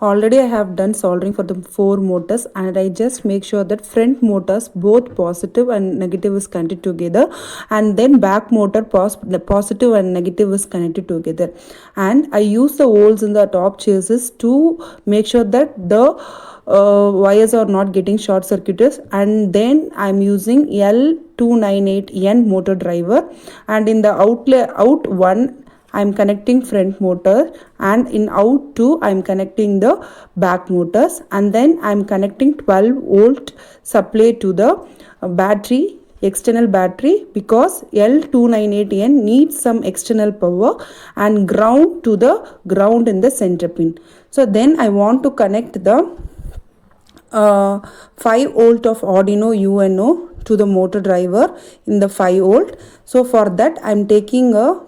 Already I have done soldering for the 4 motors, and I just make sure that front motors both positive and negative is connected together, and then back motor positive and negative is connected together. And I use the holes in the top chassis to make sure that the wires are not getting short circuited. And then I'm using L298N motor driver, and in the out 1 I'm connecting front motor, and in out 2 I'm connecting the back motors, and then I'm connecting 12-volt supply to the battery, external battery, because L298N needs some external power, and ground to the ground in the center pin. So then I want to connect the 5 volt of Arduino UNO to the motor driver in the 5 volt. So for that I'm taking a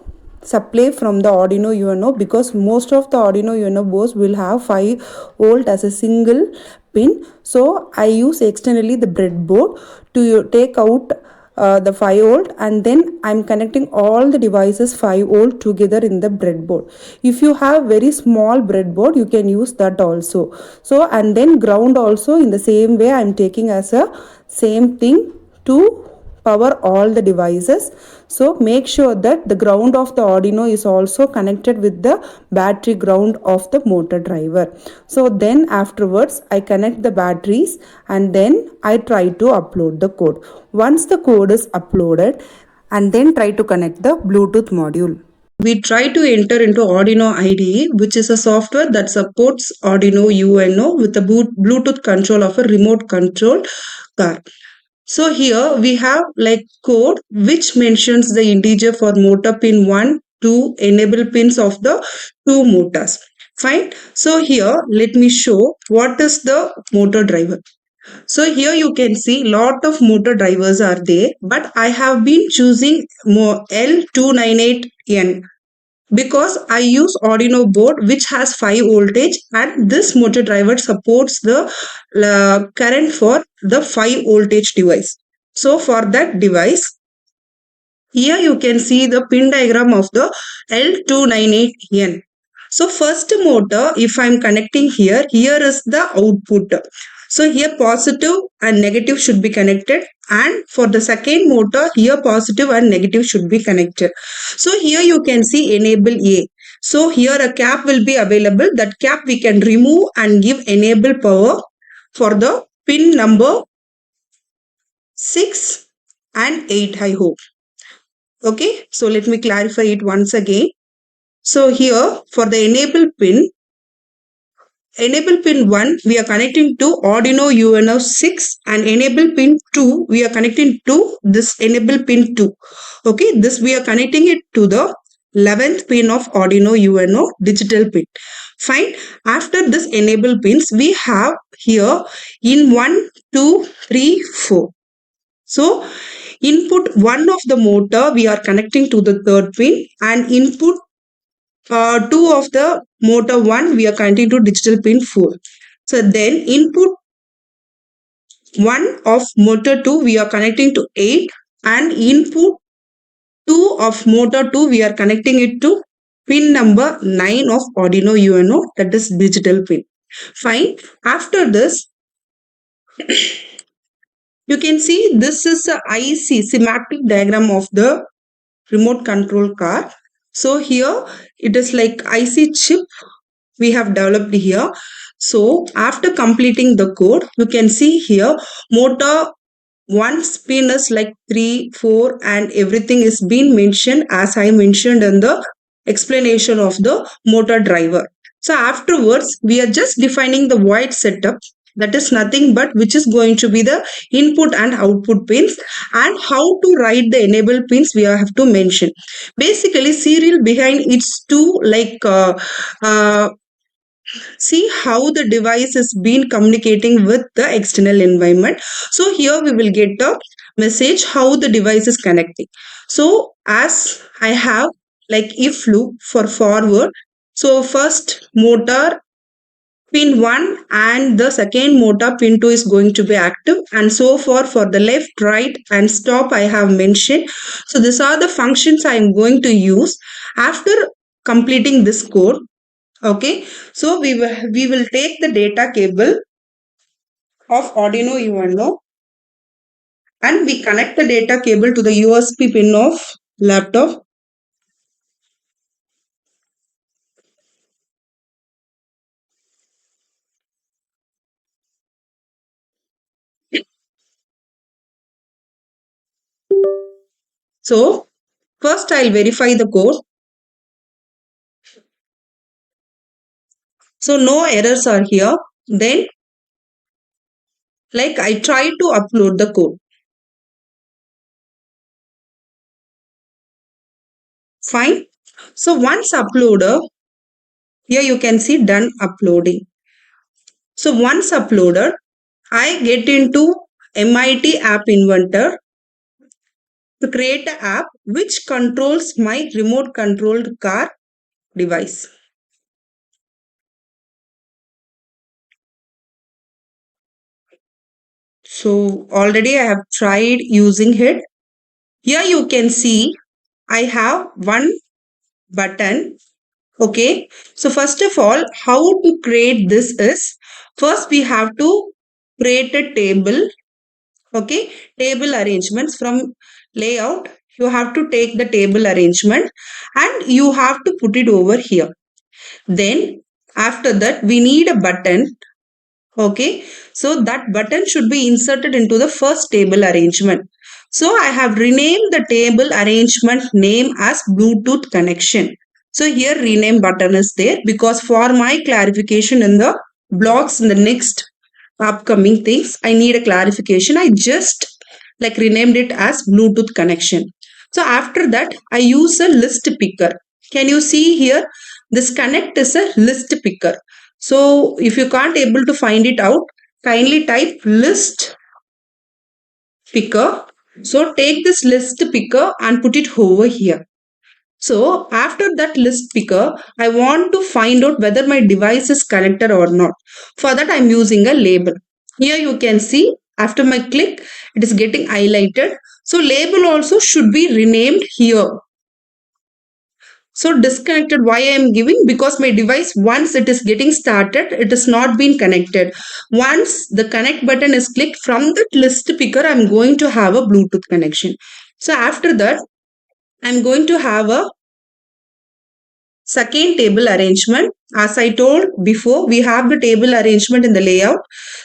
supply from the Arduino UNO, because most of the Arduino UNO boards will have 5 volt as a single pin. So I use externally the breadboard to take out the 5 volt, and then I'm connecting all the devices 5 volt together in the breadboard. If you have very small breadboard, you can use that also. So, and then ground also in the same way I'm taking as a same thing to power all the devices. So make sure that the ground of the Arduino is also connected with the battery ground of the motor driver. So then afterwards I connect the batteries, and then I try to upload the code. Once the code is uploaded, and then try to connect the Bluetooth module. We try to enter into Arduino IDE, which is a software that supports Arduino UNO with the Bluetooth control of a remote control car. So here we have like code which mentions the integer for motor pin 1 to enable pins of the 2 motors. Fine. So here let me show what is the motor driver. So here you can see lot of motor drivers are there, but I have been choosing L298N because I use Arduino board which has 5 voltage, and this motor driver supports the current for the 5 voltage device. So for that device, here you can see the pin diagram of the L298N. So first motor, if I am connecting here, here is the output. So here positive and negative should be connected, and for the second motor, here positive and negative should be connected. So here you can see enable A. So here a cap will be available. That cap we can remove and give enable power for the pin number 6 and 8, I hope. Okay, so let me clarify it once again. So here for the enable pin 1 we are connecting to Arduino UNO 6, and enable pin 2 we are connecting to this enable pin 2. Okay, this we are connecting it to the 11th pin of Arduino UNO digital pin. Fine. After this enable pins, we have here in 1, 2, 3, 4. So input 1 of the motor we are connecting to the 3rd pin, and input 2 of the motor 1 we are connecting to digital pin 4. So then input 1 of motor 2 we are connecting to 8, and input 2 of motor 2 we are connecting it to pin number 9 of Arduino UNO, that is digital pin. Fine. After this, you can see this is a IC schematic diagram of the remote control car. So here it is like IC chip we have developed here. So after completing the code, you can see here motor 1 spin is like 3, 4, and everything is being mentioned as I mentioned in the explanation of the motor driver. So afterwards, we are just defining the void setup, that is nothing but which is going to be the input and output pins, and how to write the enable pins we have to mention. Basically, serial behind it's to like see how the device is been communicating with the external environment. So here we will get a message how the device is connecting. So as I have like if loop for forward, so first motor pin 1 and the second motor pin 2 is going to be active, and so for the left, right and stop I have mentioned. So these are the functions I am going to use. After completing this code, Okay, so we will take the data cable of Arduino UNO and we connect the data cable to the USB pin of laptop. So first I'll verify the code. So no errors are here. Then like I try to upload the code. Fine. So once uploaded, here you can see done uploading. So once uploaded, I get into MIT App Inventor to create an app which controls my remote controlled car device. So already I have tried using it. Here you can see I have one button. Okay. So first of all, how to create this is first we have to create a table. Okay. Table arrangements from layout. You have to take the table arrangement and you have to put it over here. Then after that we need a button. Okay, so that button should be inserted into the first table arrangement. So I have renamed the table arrangement name as Bluetooth connection. So here rename button is there because for my clarification in the blocks in the next upcoming things, I need a clarification. I just like renamed it as Bluetooth connection. So after that, I use a list picker. Can you see here? This connect is a list picker. So if you can't able to find it out, kindly type list picker. So take this list picker and put it over here. So after that list picker, I want to find out whether my device is connected or not. For that, I'm using a label. Here you can see after my click, it is getting highlighted. So label also should be renamed here. So disconnected, why I am giving? Because my device, once it is getting started, it is not been connected. Once the connect button is clicked from that list picker, I'm going to have a Bluetooth connection. So after that, I'm going to have a second table arrangement. As I told before, we have the table arrangement in the layout.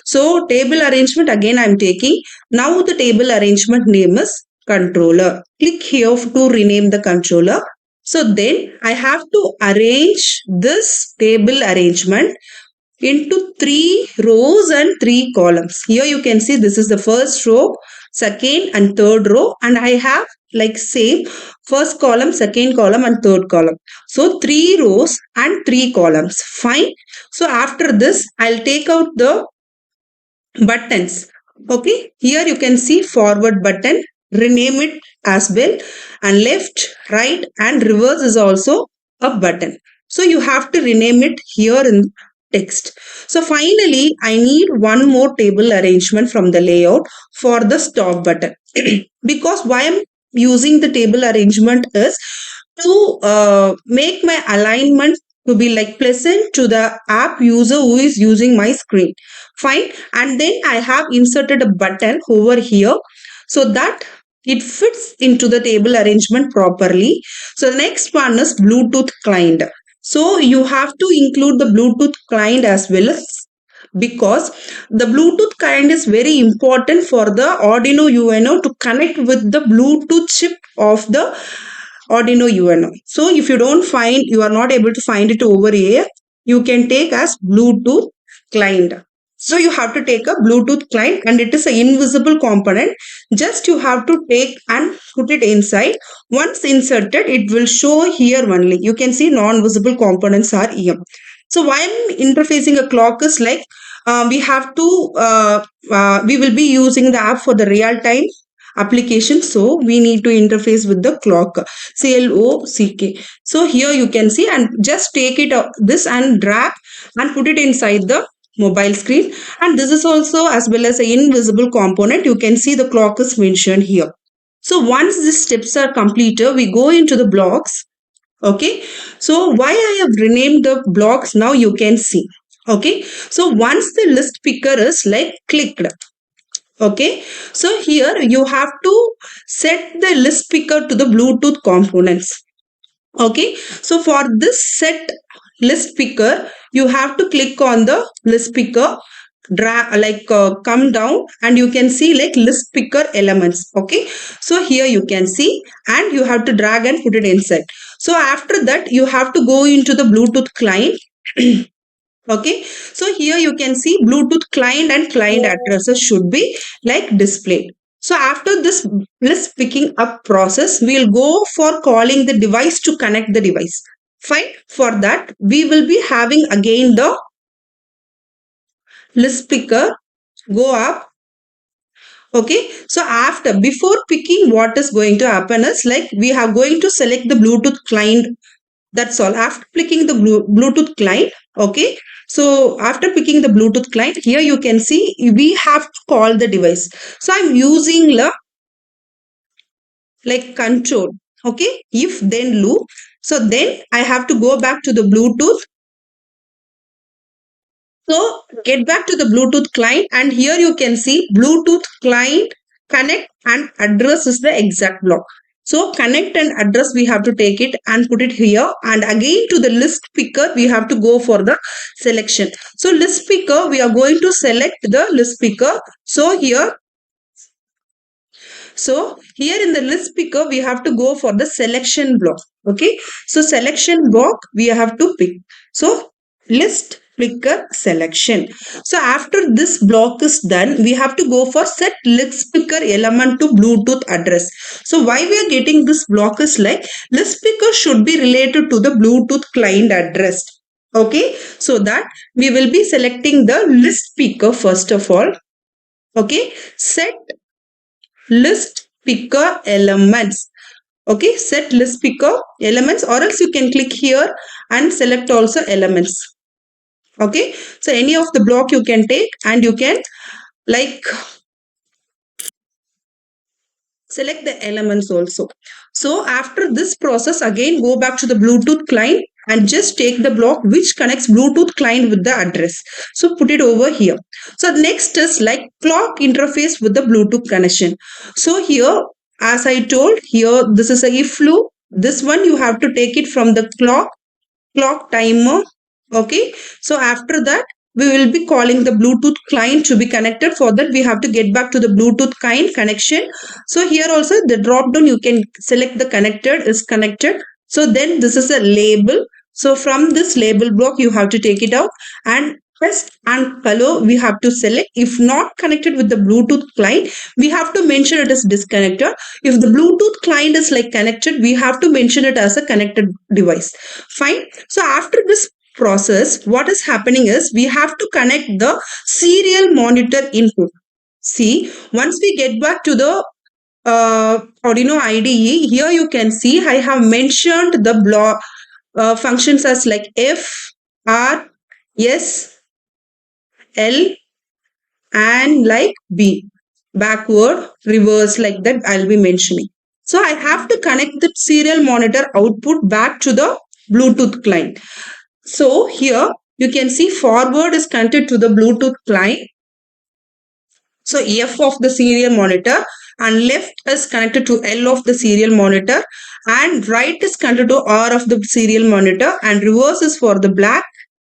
So table arrangement again I'm taking. Now the table arrangement name is controller. Click here to rename the controller. So then I have to arrange this table arrangement into 3 rows and 3 columns. Here you can see this is the first row, second and third row, and I have like same first column, second column and third column. So 3 rows and 3 columns. Fine. So after this, I'll take out the buttons. Okay. Here you can see forward button, rename it as well, and left, right and reverse is also a button. So you have to rename it here in text. So finally, I need one more table arrangement from the layout for the stop button. Because why I'm using the table arrangement is to make my alignment to be like pleasant to the app user who is using my screen. Fine. And then I have inserted a button over here so that it fits into the table arrangement properly. So the next one is Bluetooth client. So you have to include the Bluetooth client as well, because the Bluetooth client is very important for the Arduino UNO to connect with the Bluetooth chip of the Arduino UNO. So if you don't find, you are not able to find it over here, you can take as Bluetooth client. So you have to take a Bluetooth client and it is an invisible component. Just you have to take and put it inside. Once inserted, it will show here only. You can see non-visible components are here. So why I'm interfacing a clock is like we have to, we will be using the app for the real time application. So we need to interface with the clock, CLOCK. So here you can see and just take it this and drag and put it inside the mobile screen. And this is also as well as an invisible component. You can see the clock is mentioned here. So once these steps are completed, we go into the blocks. Okay, so why I have renamed the blocks, now you can see. Okay, so once the list picker is like clicked, okay, so here you have to set the list picker to the Bluetooth components. Okay, so for this set list picker, you have to click on the list picker, drag, like come down, and you can see like list picker elements. Okay, so here you can see, and you have to drag and put it inside. So after that, you have to go into the Bluetooth client. Okay, so here you can see Bluetooth client and client addresses should be like displayed. So after this list picking up process, we'll go for calling the device to connect the device. Fine. For that, we will be having again the list picker go up. Okay, so after before picking, what is going to happen is like we are going to select the Bluetooth client. That's all. After clicking the Bluetooth client, okay. So after picking the Bluetooth client, here you can see we have to call the device. So I'm using the like control. Okay, if then loop. So then I have to go back to the Bluetooth. So get back to the Bluetooth client, and here you can see Bluetooth client connect and address is the exact block. So connect and address, we have to take it and put it here, and again to the list picker we have to go for the selection. So list picker, we are going to select the list picker. So here in the list picker, we have to go for the selection block. Okay. So selection block, we have to pick. So list picker selection. So after this block is done, we have to go for set list picker element to Bluetooth address. So why we are getting this block is like list picker should be related to the Bluetooth client address. Okay. So that we will be selecting the list picker first of all. Okay. Set list picker elements. Okay, set list picker elements, or else you can click here and select also elements. Okay, so any of the block you can take and you can like select the elements also. So after this process, again go back to the Bluetooth client and just take the block which connects Bluetooth client with the address. So put it over here. So next is like clock interface with the Bluetooth connection. So here, as I told here, this is a if loop. This one you have to take it from the clock timer. Okay, so after that we will be calling the Bluetooth client to be connected. For that we have to get back to the Bluetooth client connection. So here also the drop down you can select the connected is connected. So then this is a label. So from this label block you have to take it out, and text and color we have to select. If not connected with the Bluetooth client, we have to mention it as disconnected. If the Bluetooth client is like connected, we have to mention it as a connected device. Fine. So after this process, what is happening is we have to connect the serial monitor input. See, once we get back to the Arduino IDE, here you can see I have mentioned the block functions as like F, R, S, L, and like B. Backward, reverse, like that I'll be mentioning. So I have to connect the serial monitor output back to the Bluetooth client. So here you can see forward is connected to the Bluetooth client. So F of the serial monitor, and left is connected to L of the serial monitor, and right is connected to R of the serial monitor, and reverse is for the black,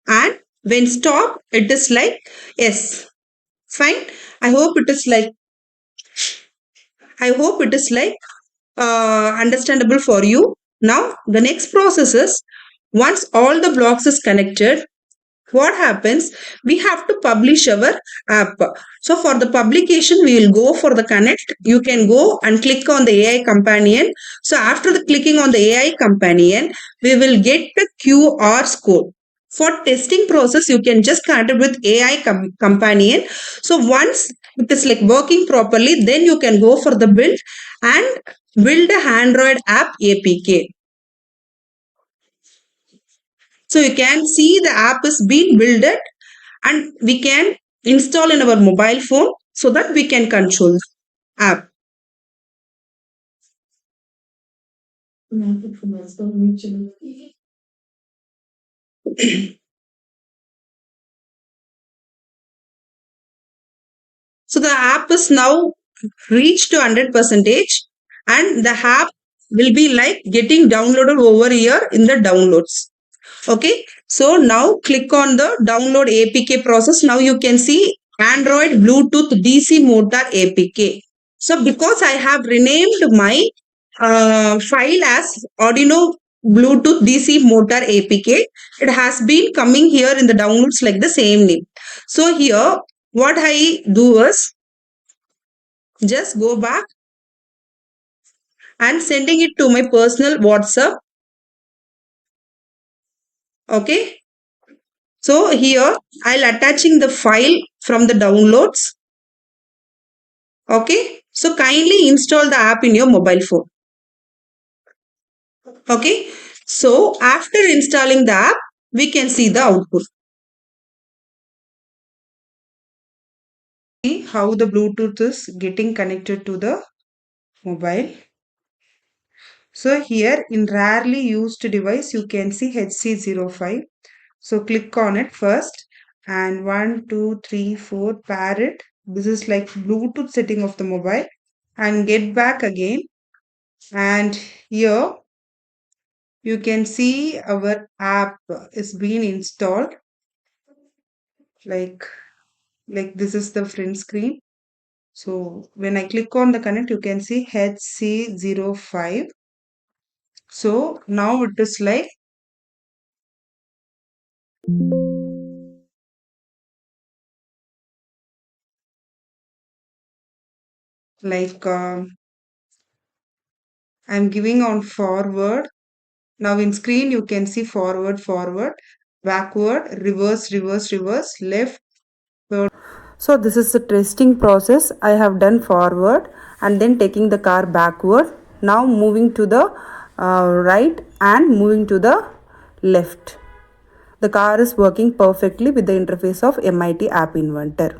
and when stop it is like S. Fine. I hope it is like understandable for you. Now the next process is, once all the blocks is connected, what happens, we have to publish our app. So for the publication we will go for the connect. You can go and click on the AI companion. So after the clicking on the AI companion, we will get the QR code. For testing process, you can just connect it with AI companion. So once it is like working properly, then you can go for the build and build a Android app APK. So you can see the app is being built and we can install in our mobile phone so that we can control the app. So the app is now reached to 100% and the app will be like getting downloaded over here in the downloads. Okay, so now click on the download APK process. Now you can see Android Bluetooth DC motor APK. So because I have renamed my file as Arduino Bluetooth DC motor APK, it has been coming here in the downloads like the same name. So here what I do is just go back and sending it to my personal WhatsApp. Okay, so here I'll attaching the file from the downloads. Okay, so kindly install the app in your mobile phone. Okay, so after installing the app, we can see the output. See how the Bluetooth is getting connected to the mobile. So here in rarely used device, you can see HC-05. So click on it first and 1, 2, 3, 4 pair it. This is like Bluetooth setting of the mobile and get back again. And here you can see our app is being installed. Like this is the print screen. So when I click on the connect, you can see HC-05. So now it is like I'm giving on forward. Now in screen you can see forward, forward, backward, reverse, reverse, reverse, left, third. So this is the testing process. I have done forward and then taking the car backward. Now moving to the right and moving to the left. The car is working perfectly with the interface of MIT App Inventor.